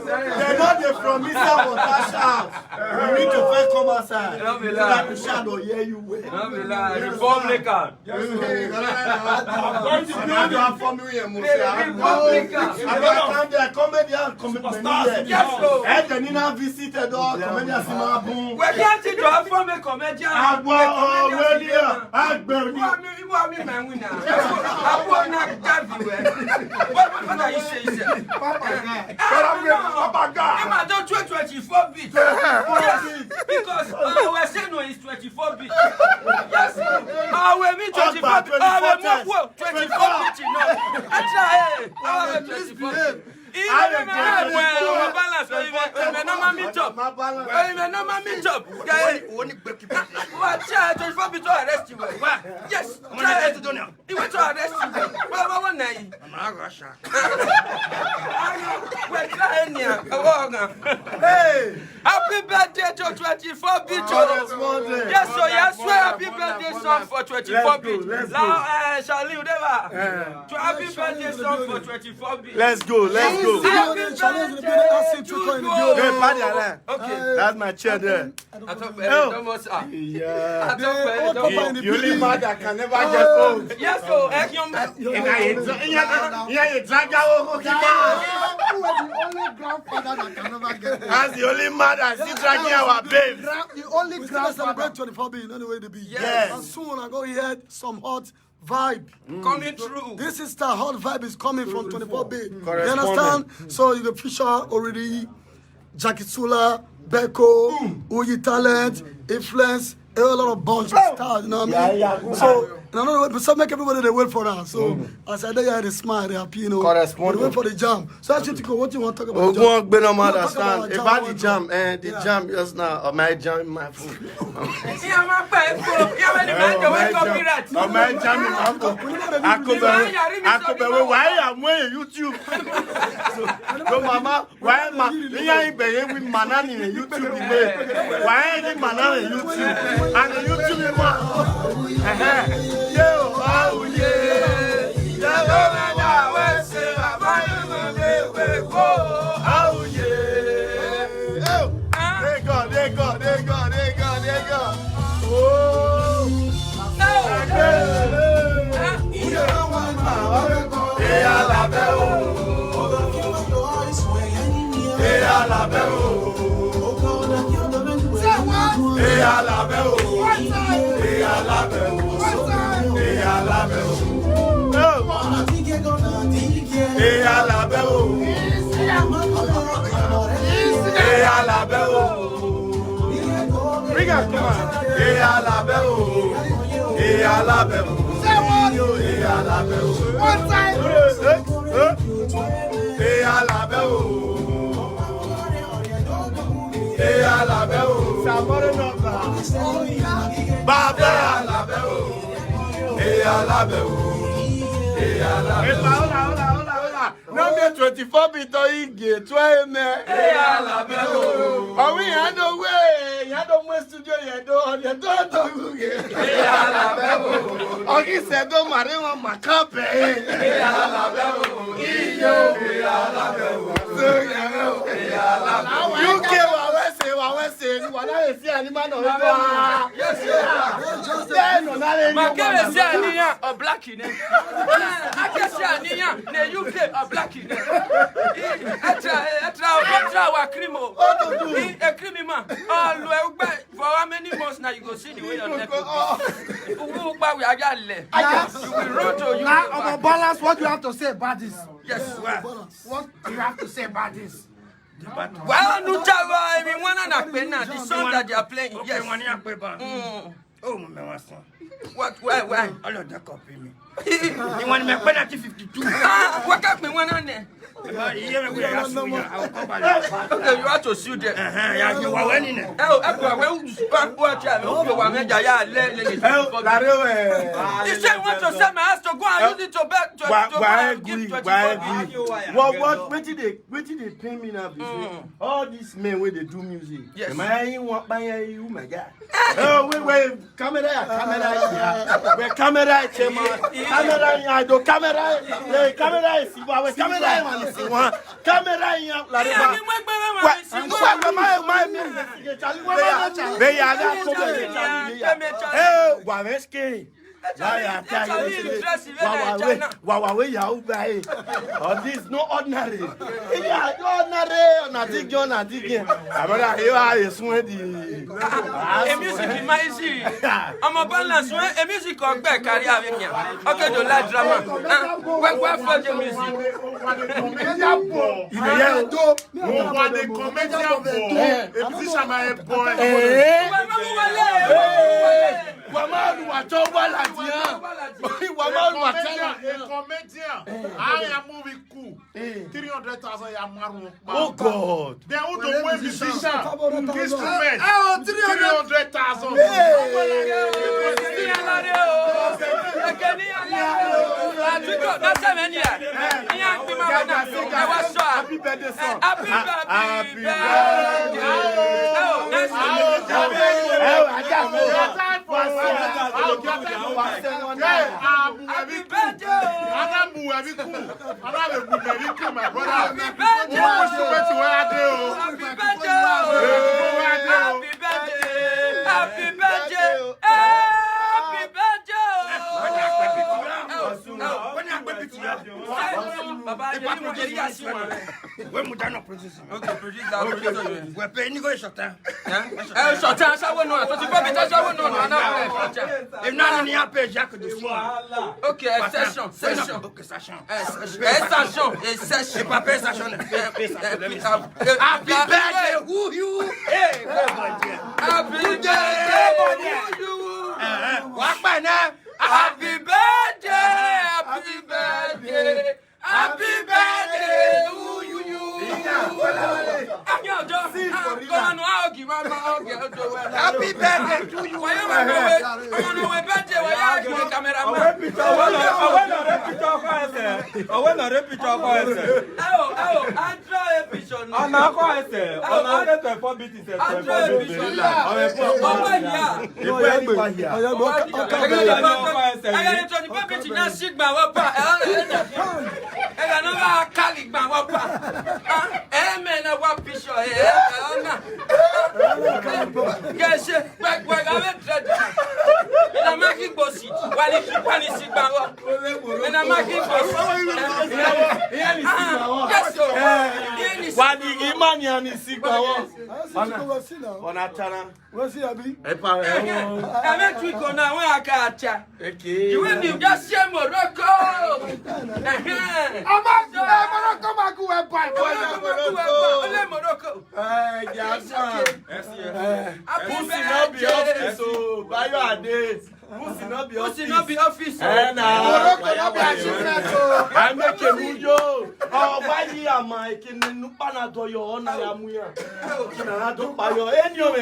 They're not from inside water shout. You need to first come outside. So that the shadow hear you well. Republican. Comedian visited all comedians in our boom. We can't do a form of comedian. What are you saying? Papa, don't 24 bit. Yes, because we're saying no, it's 24 bit. Yes, we mean 24 bit. 24 bit, no. I 24 bit. Even balance, even normal meet up. Even normal meet up. What? 24 bit to arrest you. Yes. He went to arrest you. What one night? We're trying here. Hey, happy birthday to 24 bit. Yes, so yes, swear happy birthday song for 24 bit. Now, shall you never? To happy birthday song for 24 bit. Let's go. Okay. That's my chair there. You only mad that can never get old. Yes, so that's the only man that still dragging our babes. The only grandfather celebrate 24 being anyway to be. Yes. And soon I go hear some hot vibe coming through. This is the hot vibe is coming from 24B. You understand? So you can feature already Jackie Sula, Beko, Uyi Talent, Influence, a lot of bunch of stars, you know what I mean? So, in another way, so make everybody they wait for us. So, as I say, they smile, they happy, you know. They wait for the jam. So, actually, what you want to talk about? The jam? About the jam, the jam just now, my jam, my food. My jam in my food. Why am I YouTube? So, Mama, why am I with Manani in YouTube? Why am I Manani in YouTube? And the YouTube is one. Yo, oh yeah. Oh yeah. They go. Oh. Number 24 bit Ige 12 me. Oh, we had no way. You had no way studio. You don't. Okay, said don't marry one macabre. You came away say what I say animal no. Yes, Makere say aniya or black in it. Ake say aniya na UK or black in it. Etra wa crimo. A crimi man. For how many months now you go see the way your neck? You will run to you. Now, balance, what you have to say about this? Yes, what you have to say about this? Well, no, the song that they are playing. Yes. Oh, my master. What? Why? All of that copy me. You want me penalty 52? What got me one on there? You have to sue them. You are winning it. Oh, you say you want to send my ass to go and use it to back to give 25. What did they pay me now? All these men where they do music. Yes. Oh my God. Oh, wait, camera. Where camera, Camera in do camera. Camera is camera is one. Camera in la this no ordinary. I'm a balance. A music or back carry out in here. Okay, the light drama. What for the music? Oh God. They want to win musician. Instrument. 300,000. Happy birthday song. Happy We're paying you go short time. Short time, I will not. If not in your page, I could do Okay, session. Happy birthday, who you? Happy birthday, Walk by now. happy birthday, happy birthday, happy birthday to you. Happy birthday to you. not be office. I make a video. Oh, why you are my king? No panado your honor, Yamuya. Any of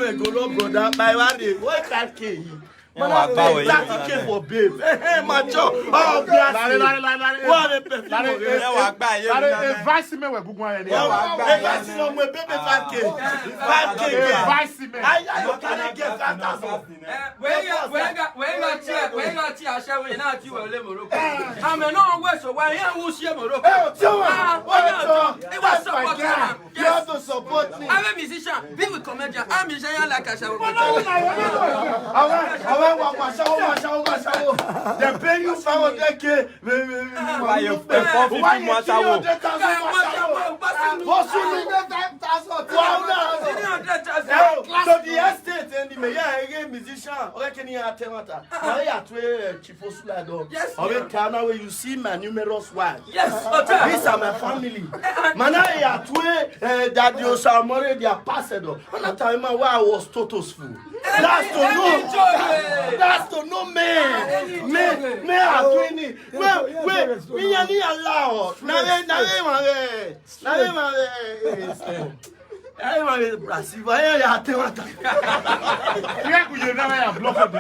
a golo, brother. My body, what that key? That came for babe. Hey, macho. Oh, what a perfume. Vice me we bugwa ya. Vice no me baby 5K. 5K. Vice me. I can't get 5,000. When you share with now you will Morocco. I'm no West, so why you will share Morocco? You have to support me. I'm a musician, be with comedian. I'm a musician like I shall. They pay you 500K. Why you pay 450,000? So the estate and the mayor musician. Yes. Where you see my numerous wives. Yes. These are my family. Manaya that you shall marry their pastor. On that time where I was totos full. That's to know men. Men are doing it. Wait, me and allow. Everybody Brazil. Why you are telling? Where could you never block it?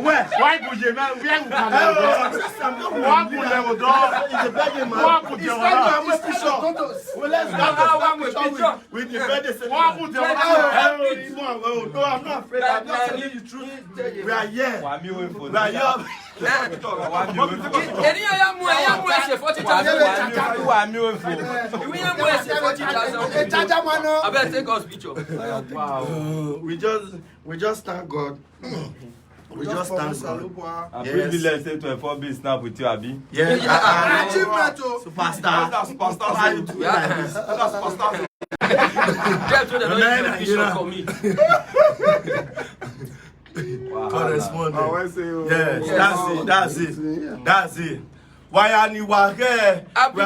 Where? Why could you never? Where could you never? Why could you Well, let's go with the birthday celebration. Why would you No, I'm not afraid. I'm not telling you the truth. We are here. We are here. Any of them were 40,000. We are 40,000. I better take us picture. Wow. We just thank God. We just thank God. I'm privileged to 24B snap with you, Abi. Yes. Achievement. Superstar. That's superstar. How you do like this? That's superstar. Correspondent. Yes, that's it. Why are you here? Happy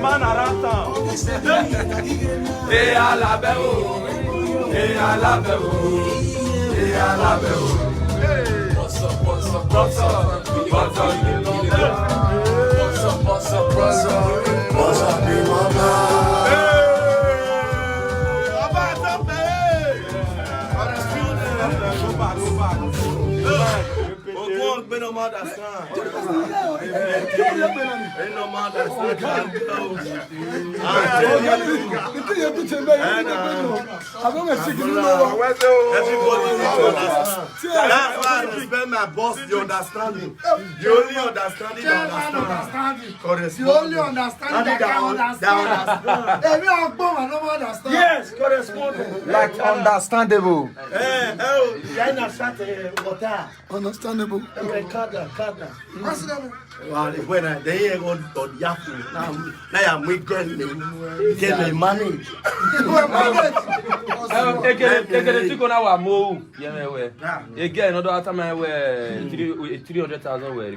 Man around town. That's why I respect my boss, the understanding. The only understanding that understand. The only understanding that understand. Yes, correspondent. Like understandable. Understandable. Well, when I they go to Yahoo, now I'm get me money. Again, another time I wear 300,000 where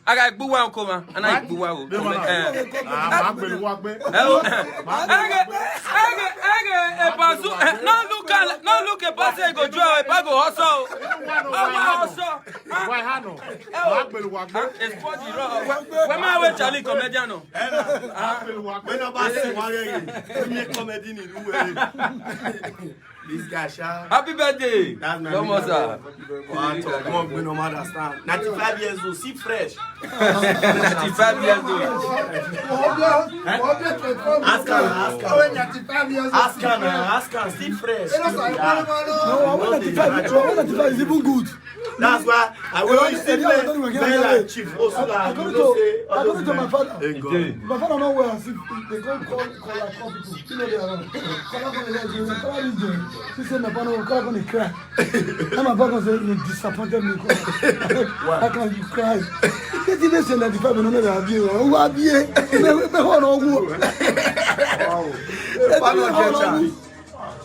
I got boo one come and I boo one. No look at Pastor go draw a bag of hustle. It's 40 when my way Charlie comedian. This guy, happy birthday. That's my come on, sir. Come on, we don't understand. 95 years old, see fresh. 95 years old. Ask her, see fresh. No, I want 95 is even good. That's why I will see like chief. According to my father. My father know where I see they go call like people. You know they are around. She said my father will call me cry. And my father said you disappointed me. How can you cry? They didn't say 95 and none of you. Who are you?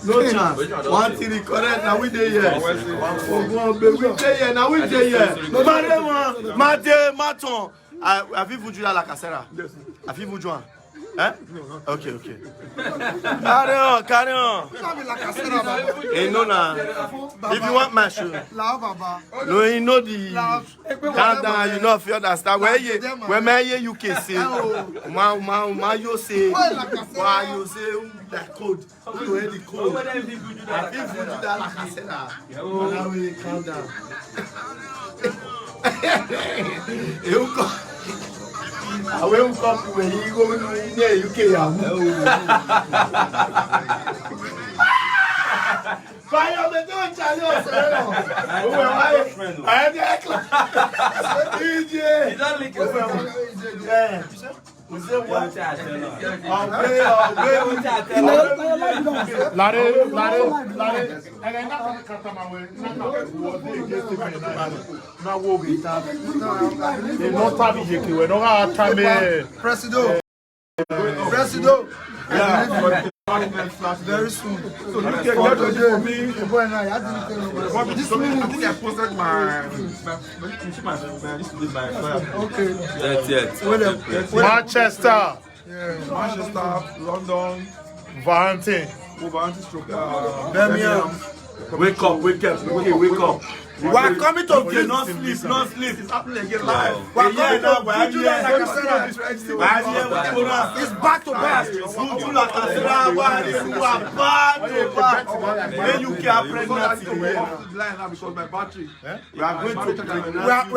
No chance. One thing correct. Now we dey here. Now we dey here. Maton. Avez-vous joué à la Casera? Avez-vous joué? Hein? Ok. Carry on. Hey, no, nah. If you want my show, no, you know the countdown. You know if you understand where you can say, you say, why you say that code? You hear the code? If you do that, like I said, now we countdown. I will come when you go near UK. Fire me don't challenge us. I DJ. You don't lick it. Yeah. We say what? Larry. And then not cut my way. Now we'll be not time. We're not time. Presido. Yeah. Very soon. So you can get for me. I think I posted Okay. Yes. Manchester, Manchester, London, Valentine. Birmingham. Wake up. We are coming to not sleep. It's happening again live. We're here now. It's back to back. We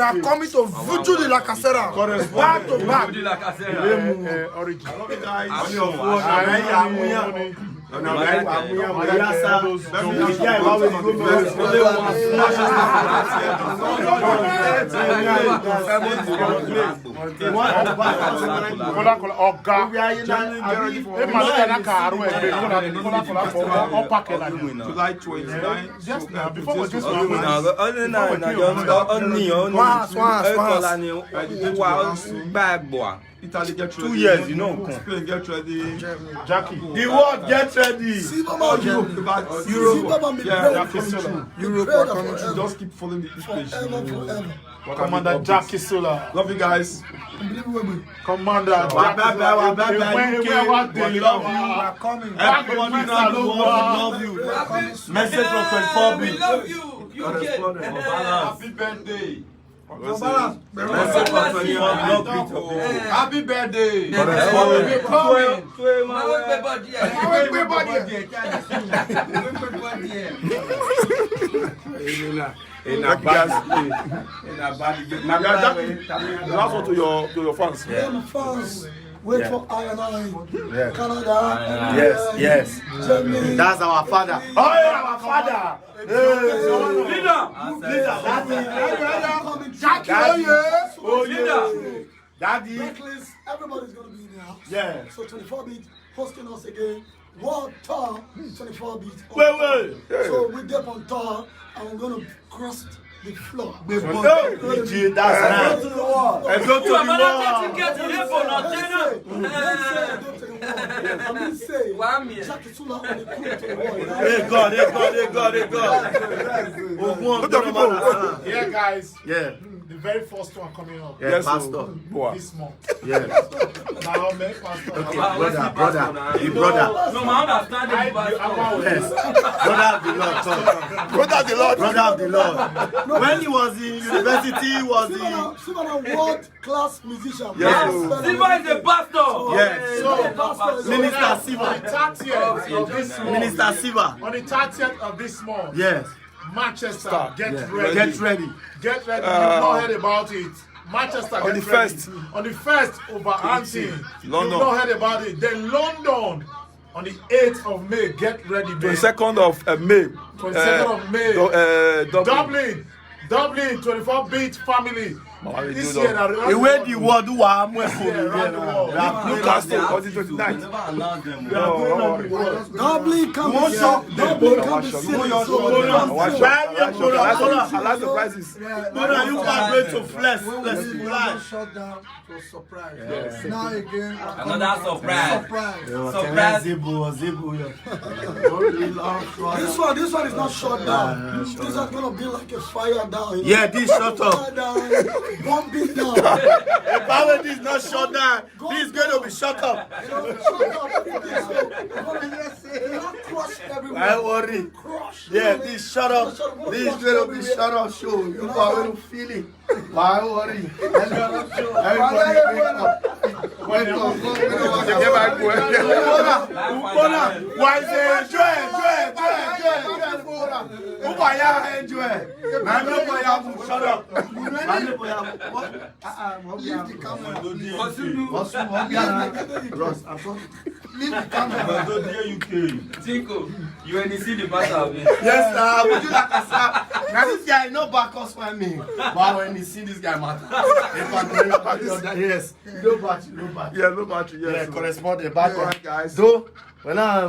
are coming to Vutu de la Casera. Back to back. Origin. July 29. Just now, before we just Italy get ready. 2 years, you know. Spain get ready. Jackie. The world get ready. Europe. Europe are coming to just keep following this page. Commander Jackie Sola. Love you guys. Commander We're coming. Everyone love you. Message from 24 We love you. UK. Happy birthday. Happy birthday. Last one to your fans. France. Wait for I&I. Canada. Yes. Germany. That's our father. Oh, yeah, our father. Jackie. Daddy. Necklace. Everybody's going to be in the house. Yeah. So 24 beat hosting us again. World tour 24 beat. Wait. So we get on tour and we're going to cross the floor. That's right. And go to the world. Jackie Sula on the crew to the world. Hey God. Yeah, guys. Yeah. The very first one coming up Yeah, Pastor. this month. Yeah. Now, make Pastor. Okay, brother. The brother. No, I understand it, but Yes. Brother of the Lord. Come. Brother of the Lord. When he was in university, he was in. Silver world class musician. Yes. Silva is a pastor. Yes. Minister On Siva. the 30th of this month. Minister Siva. On the 30th of this month. Yes. Manchester, get Yeah. ready. Get ready. Get ready. You've not heard about it. Manchester, On get the ready. first. On the 1st, Wolverhampton. London. You've not heard about it. Then London, on the 8th of May. Get ready, baby. 22nd of May. 22nd of May. Dublin, 24 beat family. This year, The way the world do what around the world. Newcastle on the 29th. Dublin can be shot. Dublin can be seen. I like the prices. You can go to flesh. Shut down to surprise. Now again. Another surprise. Surprise. This one is not shut down. This is gonna be like a fire down. Yeah, this shut up. Fire down. Bomb it down. Power this not shut down. This is going to be shut up. I worry. Yeah, this shut up. This is going to be shut up show. You are going to feel it. Why worry? Everybody wake up. Why say Joel? Who buy Joel? Man, no boy, shut up. Leave the camera. Ross, I'm talking. Leave the camera. Tinko, you when you see the matter of it. Yes, would you like to stop? Now this guy no back us for me. But when you see this guy matter, yes, no battery. Yeah, no battery. Yeah, Yes. correspondent back. Alright, guys. Though, when I